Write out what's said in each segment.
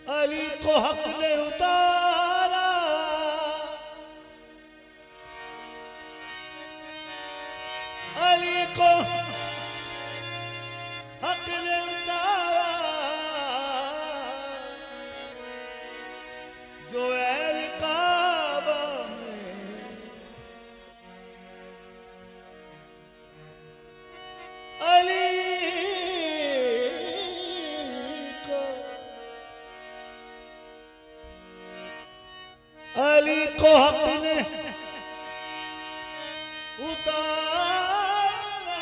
अली को हक ने उतारा, अली को हक ने उतारा, जो ऐल काबा में अली अली को हक ने उतारा,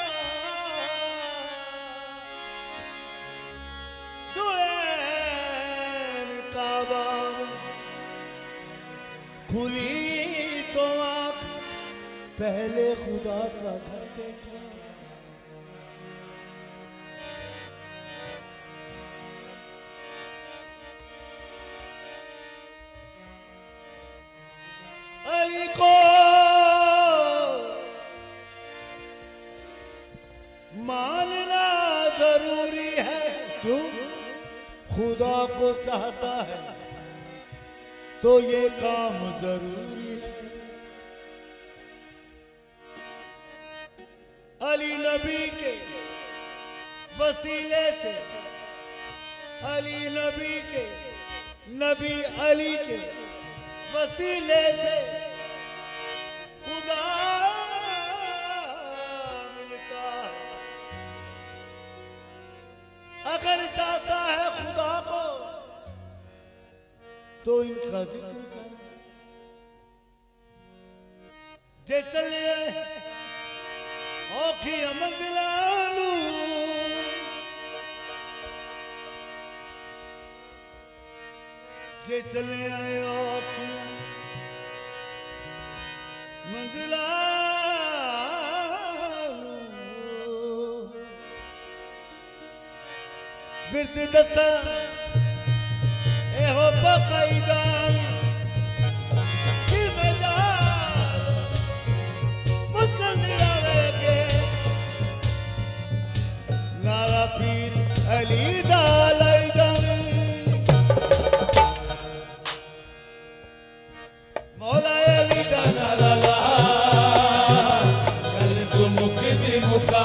जो ऐन काबा खुली तो आँख पहले खुदा का घर देखा। अली को मानना जरूरी है, क्यों? खुदा को चाहता है तो ये काम जरूरी है। अली नबी के वसीले से, अली नबी के, नबी अली के वसीले से खुदा मिलता है। अगर चाहता है खुदा को तो इनका जिक्र कर, जे चले औखी मंजिलालू, जे चले आए औखी मंजिलालू, बिरद दसा एहो बकायदान कि मजा मुस्लिम दिलावे नारा पीर अली दालैदम मौला अली दा नारा ला कल तू मुक्ति मुका।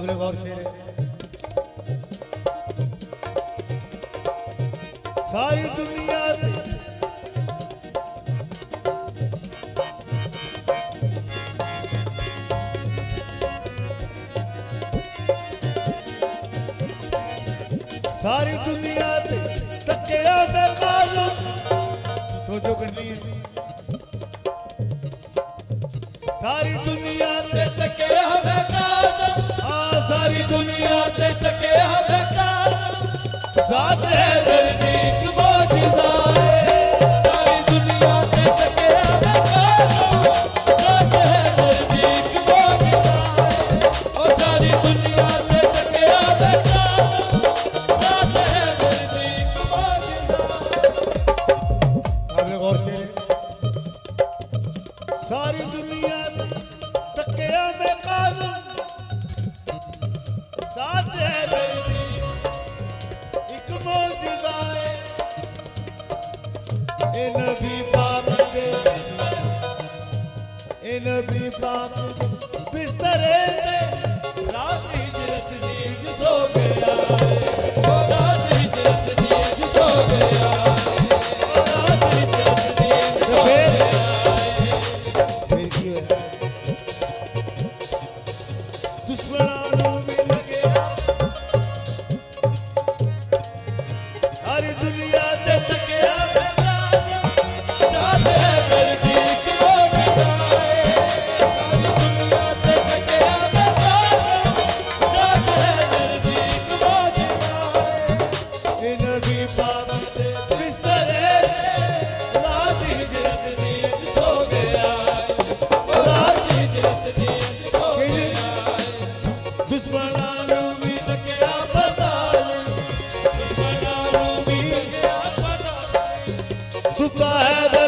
काबिल गौर शेर है। सारी दुनिया सारी दुनिया तकिया में कालम तो जो करनी है सारी दुनिया ते तकिया में कालम सारी दुनिया ते तकिया में कालम साथ है नजदीक मौजूदा है सारी दुनिया ते तकिया में कालम साथ है नजदीक मौजूदा है ओ सारी दुनिया ते तकिया में कालम साथ है नजदीक मौजूदा काबिल गौर से सारी दुनिया तकिया में कालम साथ है नजदीक एक मौजूदा है ए नबी पाक दे ए नबी पाक बिस्तरे ते रात हिजरत नींद सो गया है ओ रात हिजरत नींद सो गया है ओ रात हिजरत नींद सो गया है फिर की होया दुश्मनां भी लगे सारी दुनिया ते तकिया में रात है नजदीक मौजूदा है सारी दुनिया ते तकिया में रात है नजदीक मौजूदा है ए नबी पाक से बिस्तरे रात हिजरत नींद सो गया है ओ रात हिजरत नींद सो गया है दुश्मनां भी तकिया पताल दुश्मनां भी तकिया पता सुता है